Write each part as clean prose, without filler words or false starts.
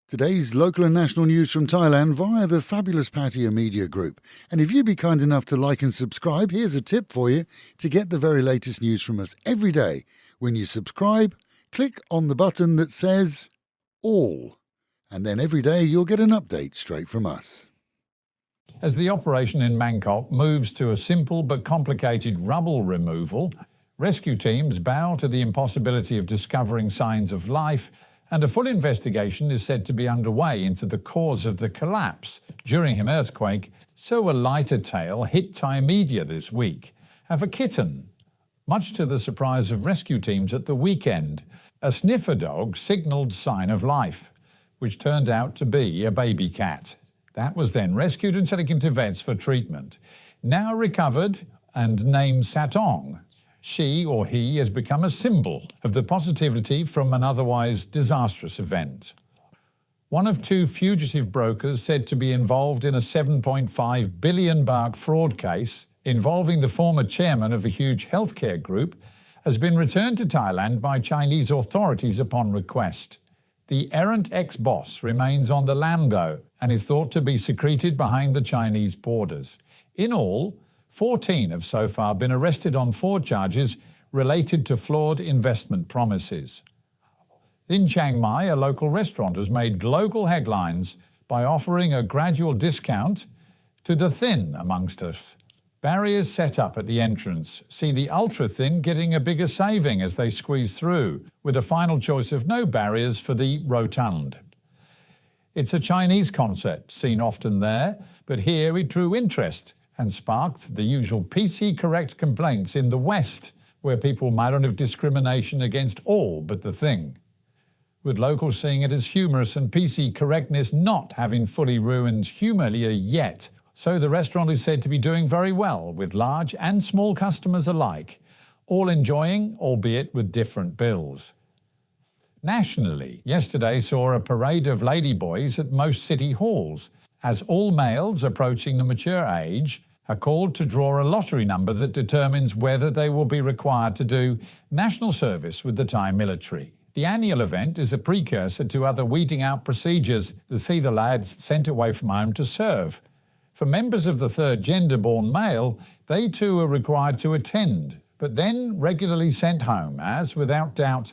Today's local and national news from Thailand via the fabulous Pattaya Media Group. And if you'd be kind enough to like and subscribe, here's a tip for you to get the very latest news from us every day. When you subscribe, click on the button that says All. And then every day you'll get an update straight from us. As the operation in Bangkok moves to a simple but complicated rubble removal, rescue teams bow to the impossibility of discovering signs of life, and a full investigation is said to be underway into the cause of the collapse during an earthquake. So a lighter tale hit Thai media this week of a kitten. Much to the surprise of rescue teams at the weekend, a sniffer dog signalled sign of life, which turned out to be a baby cat. That was then rescued and taken to vets for treatment. Now recovered and named Satong, she or he has become a symbol of the positivity from an otherwise disastrous event. One of two fugitive brokers said to be involved in a 7.5 billion baht fraud case involving the former chairman of a huge healthcare group has been returned to Thailand by Chinese authorities upon request. The errant ex-boss remains on the lam though and is thought to be secreted behind the Chinese borders. In all, 14 have so far been arrested on 4 charges related to flawed investment promises. In Chiang Mai, a local restaurant has made global headlines by offering a gradual discount to the thin amongst us. Barriers set up at the entrance see the ultra-thin getting a bigger saving as they squeeze through, with a final choice of no barriers for the rotund. It's a Chinese concept seen often there, but here it drew interest and sparked the usual PC-correct complaints in the West, where people moan of discrimination against all but the thing, with locals seeing it as humorous and PC correctness not having fully ruined humour yet. So the restaurant is said to be doing very well, with large and small customers alike, all enjoying, albeit with different bills. Nationally, yesterday saw a parade of ladyboys at most city halls, as all males approaching the mature age are called to draw a lottery number that determines whether they will be required to do national service with the Thai military. The annual event is a precursor to other weeding out procedures that see the lads sent away from home to serve. For members of the third gender-born male, they too are required to attend, but then regularly sent home, as, without doubt,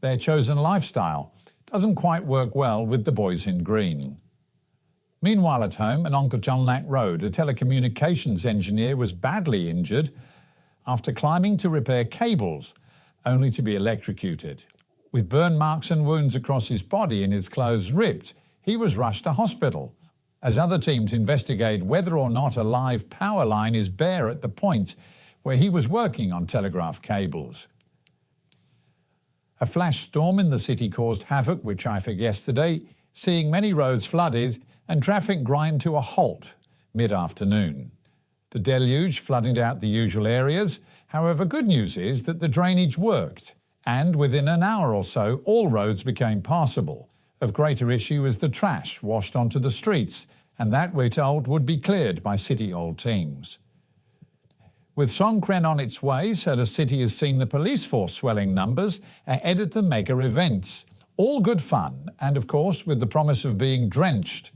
their chosen lifestyle doesn't quite work well with the boys in green. Meanwhile at home, on Pratumnak Road, a telecommunications engineer was badly injured after climbing to repair cables, only to be electrocuted. With burn marks and wounds across his body and his clothes ripped, he was rushed to hospital, as other teams investigate whether or not a live power line is bare at the point where he was working on telegraph cables. A flash storm in the city caused havoc with traffic yesterday, seeing many roads flooded and traffic grind to a halt mid-afternoon. The deluge flooded out the usual areas. However, good news is that the drainage worked, and within an hour or so all roads became passable. Of greater issue is the trash washed onto the streets, and that, we're told, would be cleared by City Hall teams. With Songkran on its way, so the city has seen the police force swelling numbers ahead of the mega events. All good fun, and of course with the promise of being drenched.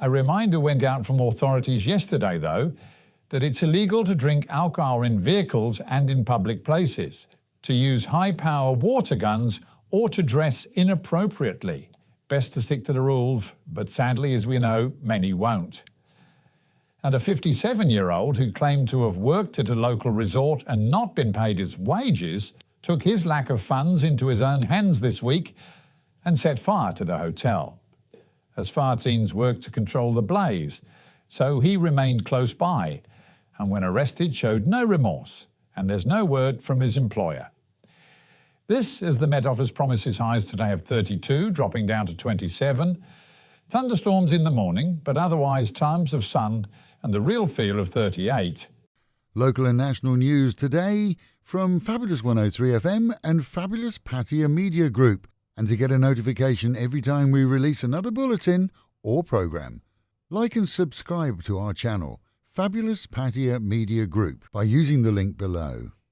A reminder went out from authorities yesterday, though, that it's illegal to drink alcohol in vehicles and in public places, to use high-power water guns, or to dress inappropriately. Best to stick to the rules, but sadly, as we know, many won't. And a 57-year-old who claimed to have worked at a local resort and not been paid his wages took his lack of funds into his own hands this week and set fire to the hotel. As fire teams worked to control the blaze, so he remained close by, and when arrested showed no remorse, and there's no word from his employer. This, as the Met Office promises highs today of 32, dropping down to 27. Thunderstorms in the morning, but otherwise times of sun and the real feel of 38. Local and national news today from Fabulous 103 FM and Fabulous Pattaya Media Group. And to get a notification every time we release another bulletin or program, like and subscribe to our channel, Fabulous Pattaya Media Group, by using the link below.